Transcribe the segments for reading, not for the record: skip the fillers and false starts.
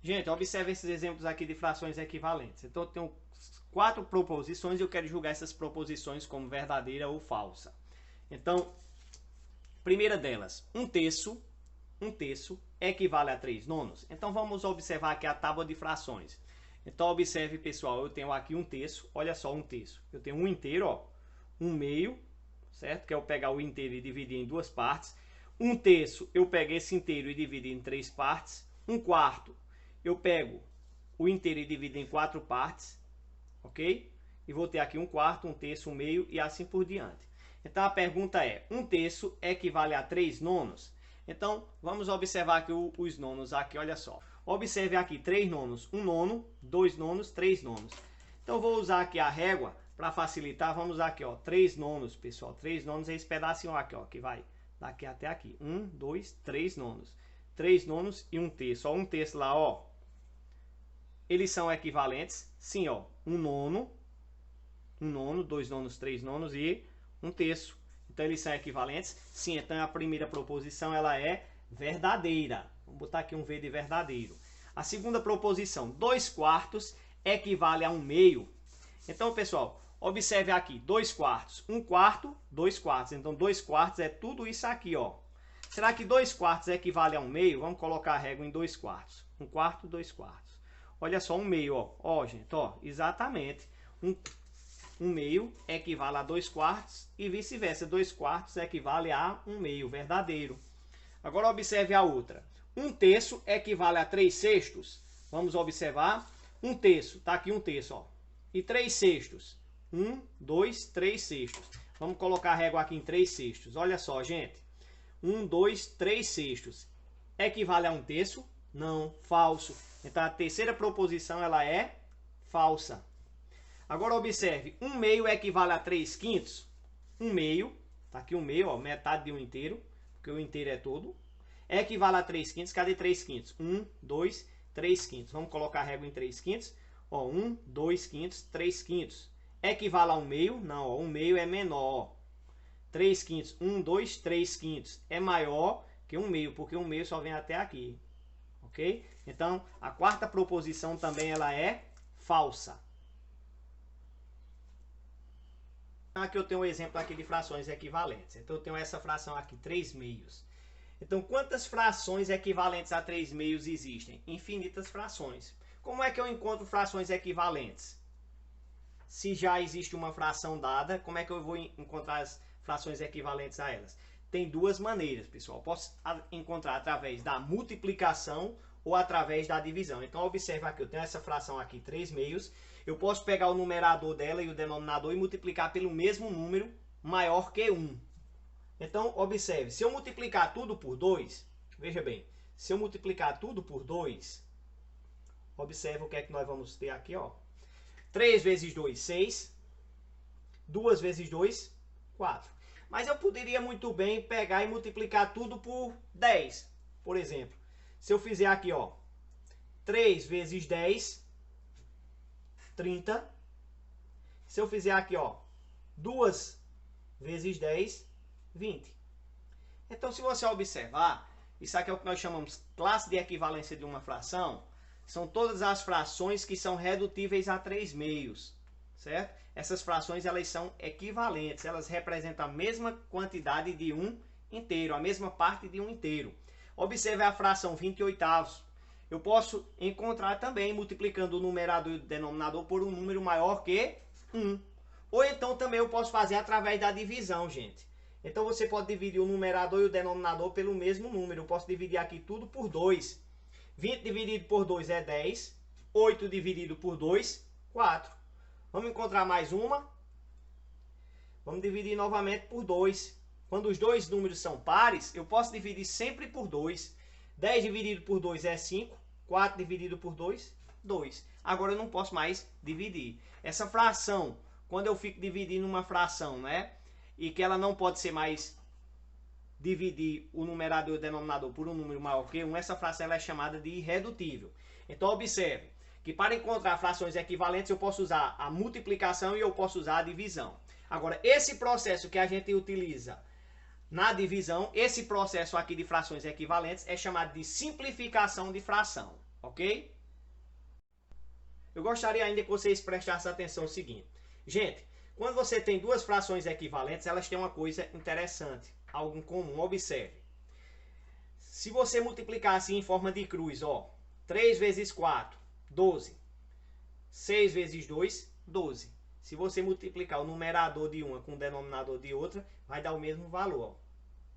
Gente, observe esses exemplos aqui de frações equivalentes. Então, eu tenho 4 proposições e eu quero julgar essas proposições como verdadeira ou falsa. Então, primeira delas, um terço equivale a 3 nonos. Então, vamos observar aqui a tábua de frações. Então, observe, pessoal, eu tenho aqui um terço, olha só um terço. Eu tenho um inteiro, ó, um meio, certo? Que é eu pegar o inteiro e dividir em 2 partes. Um terço, eu pego esse inteiro e divido em 3 partes. Um quarto, eu pego o inteiro e divido em 4 partes, ok? E vou ter aqui um quarto, um terço, um meio e assim por diante. Então, a pergunta é, um terço equivale a 3 nonos? Então, vamos observar aqui os nonos aqui, olha só. Observe aqui, 3 nonos, 1 nono, 2 nonos, 3 nonos. Então, vou usar aqui a régua para facilitar. Vamos usar aqui, ó, 3 nonos, pessoal. 3 nonos é esse pedacinho aqui, ó, que vai daqui até aqui. 1, 2, 3 nonos. 3 nonos e 1 terço. Ó, 1 terço lá, ó. Eles são equivalentes? Sim, ó. 1 nono, 2 nonos, 3 nonos e 1 terço. Então, eles são equivalentes? Sim, então a primeira proposição ela é verdadeira. Vamos botar aqui um V de verdadeiro. A segunda proposição, 2 quartos equivale a 1 meio. Então, pessoal, observe aqui, 2 quartos. 1 quarto, 2 quartos. Então, 2 quartos é tudo isso aqui, ó. Será que 2 quartos equivale a 1 meio? Vamos colocar a régua em 2 quartos. 1 quarto, 2 quartos. Olha só, 1 meio, ó. Ó, gente, ó, exatamente. 1 meio equivale a 2 quartos e vice-versa. 2 quartos equivale a 1 meio, verdadeiro. Agora observe a outra. 1 terço equivale a 3 sextos. Vamos observar. 1 terço, tá aqui 1 terço, ó. E 3 sextos. 1, 2, 3 sextos. Vamos colocar a régua aqui em 3 sextos. Olha só, gente. 1, 2, 3 sextos. Equivale a 1 terço? Não, falso. Então a terceira proposição ela é falsa. Agora observe, 1 meio equivale a 3 quintos. 1 meio, tá aqui 1 meio, ó, metade de um inteiro, porque o inteiro é todo. Equivale a 3 quintos, cadê 3 quintos? 1, 2, 3 quintos. Vamos colocar a régua em 3 quintos. Ó, 1, 2 quintos, 3 quintos. Equivale a 1 meio? Não, ó, 1 meio é menor. 3 quintos, 1, 2, 3 quintos. É maior que 1 meio, porque 1 meio só vem até aqui. Ok? Então, a quarta proposição também ela é falsa. Aqui eu tenho um exemplo aqui de frações equivalentes. Então, eu tenho essa fração aqui, 3 meios. Então, quantas frações equivalentes a 3 meios existem? Infinitas frações. Como é que eu encontro frações equivalentes? Se já existe uma fração dada, como é que eu vou encontrar as frações equivalentes a elas? Tem duas maneiras, pessoal. Posso encontrar através da multiplicação ou através da divisão. Então, observe aqui, eu tenho essa fração aqui, 3 meios. Eu posso pegar o numerador dela e o denominador e multiplicar pelo mesmo número maior que 1. Então, observe, se eu multiplicar tudo por 2, veja bem, se eu multiplicar tudo por 2, observe o que é que nós vamos ter aqui, ó. 3 vezes 2, 6. 2 vezes 2, 4. Mas eu poderia muito bem pegar e multiplicar tudo por 10, por exemplo. Se eu fizer aqui, ó, 3 vezes 10, 30. Se eu fizer aqui, ó, 2 vezes 10, 20. Então, se você observar, isso aqui é o que nós chamamos classe de equivalência de uma fração. São todas as frações que são redutíveis a 3 meios, certo? Essas frações elas são equivalentes, elas representam a mesma quantidade de um inteiro, a mesma parte de um inteiro. Observe a fração 20/8. Eu posso encontrar também multiplicando o numerador e o denominador por um número maior que 1. Ou então também eu posso fazer através da divisão, gente. Então você pode dividir o numerador e o denominador pelo mesmo número. Eu posso dividir aqui tudo por 2. 20 dividido por 2 é 10. 8 dividido por 2, 4. Vamos encontrar mais uma. Vamos dividir novamente por 2. Quando os dois números são pares, eu posso dividir sempre por 2. 10 dividido por 2 é 5. 4 dividido por 2, 2. Agora eu não posso mais dividir. Essa fração, quando eu fico dividindo uma fração, né? E que ela não pode ser mais dividir o numerador e o denominador por um número maior que 1, essa fração ela é chamada de irredutível. Então observe que para encontrar frações equivalentes eu posso usar a multiplicação e eu posso usar a divisão. Agora, esse processo que a gente utiliza na divisão, esse processo aqui de frações equivalentes é chamado de simplificação de fração, ok? Eu gostaria ainda que vocês prestassem atenção no seguinte. Gente, quando você tem duas frações equivalentes, elas têm uma coisa interessante, algo em comum. Observe. Se você multiplicar assim em forma de cruz, ó, 3 vezes 4, 12. 6 vezes 2, 12. Se você multiplicar o numerador de uma com o denominador de outra, vai dar o mesmo valor, ó.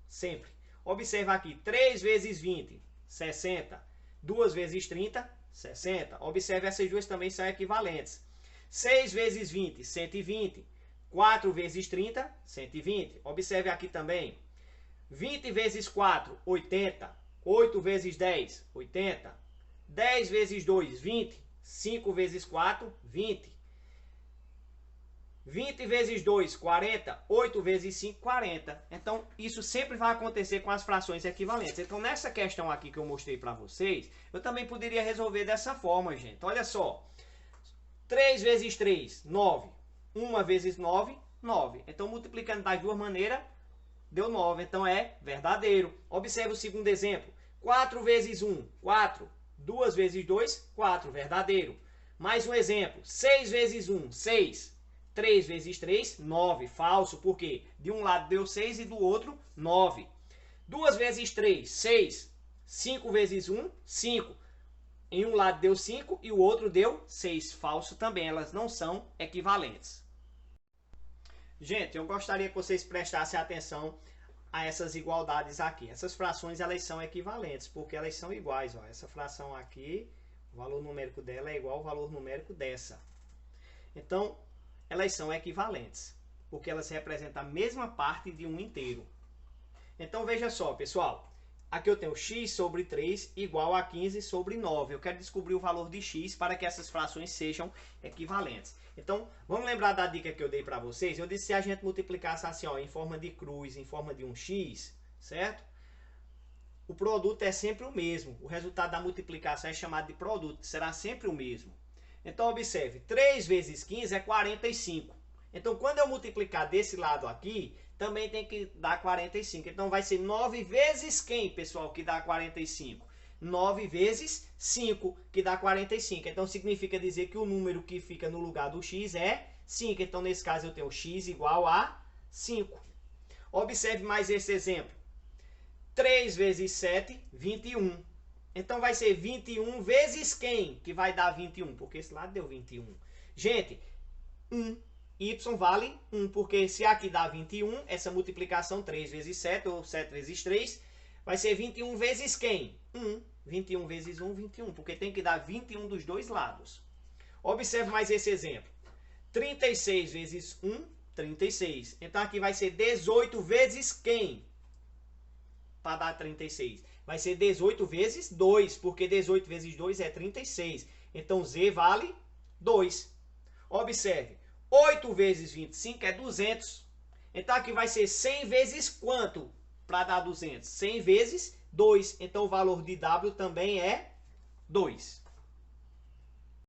Sempre. Observa aqui, 3 vezes 20, 60. 2 vezes 30, 60. Observe, essas duas também são equivalentes. 6 vezes 20, 120. 4 vezes 30, 120. Observe aqui também. 20 vezes 4, 80. 8 vezes 10, 80. 10 vezes 2, 20. 5 vezes 4, 20. 20 vezes 2, 40. 8 vezes 5, 40. Então, isso sempre vai acontecer com as frações equivalentes. Então, nessa questão aqui que eu mostrei para vocês, eu também poderia resolver dessa forma, gente. Olha só. 3 vezes 3, 9. 1 vezes 9, 9. Então, multiplicando das duas maneiras, deu 9. Então, é verdadeiro. Observe o segundo exemplo. 4 vezes 1, 4. 2 vezes 2, 4. Verdadeiro. Mais um exemplo. 6 vezes 1, 6. 3 vezes 3, 9. Falso. Por quê? De um lado deu 6 e do outro 9. 2 vezes 3, 6. 5 vezes 1, 5. Em um lado deu 5 e o outro deu 6. Falso também. Elas não são equivalentes. Gente, eu gostaria que vocês prestassem atenção a essas igualdades aqui. Essas frações, elas são equivalentes, porque elas são iguais. Ó. Essa fração aqui, o valor numérico dela é igual ao valor numérico dessa. Então, elas são equivalentes, porque elas representam a mesma parte de um inteiro. Então, veja só, pessoal. Aqui eu tenho x sobre 3 igual a 15 sobre 9. Eu quero descobrir o valor de x para que essas frações sejam equivalentes. Então, vamos lembrar da dica que eu dei para vocês? Eu disse que se a gente multiplicasse assim, ó, em forma de cruz, em forma de um x, certo? O produto é sempre o mesmo. O resultado da multiplicação é chamado de produto, será sempre o mesmo. Então, observe, 3 vezes 15 é 45. Então, quando eu multiplicar desse lado aqui, também tem que dar 45. Então, vai ser 9 vezes quem, pessoal, que dá 45? 9 vezes 5, que dá 45. Então, significa dizer que o número que fica no lugar do x é 5. Então, nesse caso, eu tenho x igual a 5. Observe mais esse exemplo. 3 vezes 7, 21. Então, vai ser 21 vezes quem que vai dar 21? Porque esse lado deu 21. Gente, 1. Y vale 1, porque se aqui dá 21, essa multiplicação 3 vezes 7, ou 7 vezes 3, vai ser 21 vezes quem? 1. 21 vezes 1, 21, porque tem que dar 21 dos dois lados. Observe mais esse exemplo. 36 vezes 1, 36. Então, aqui vai ser 18 vezes quem? Para dar 36. Vai ser 18 vezes 2, porque 18 vezes 2 é 36. Então, Z vale 2. Observe, 8 vezes 25 é 200. Então, aqui vai ser 100 vezes quanto para dar 200? 100 vezes 2. Então, o valor de W também é 2.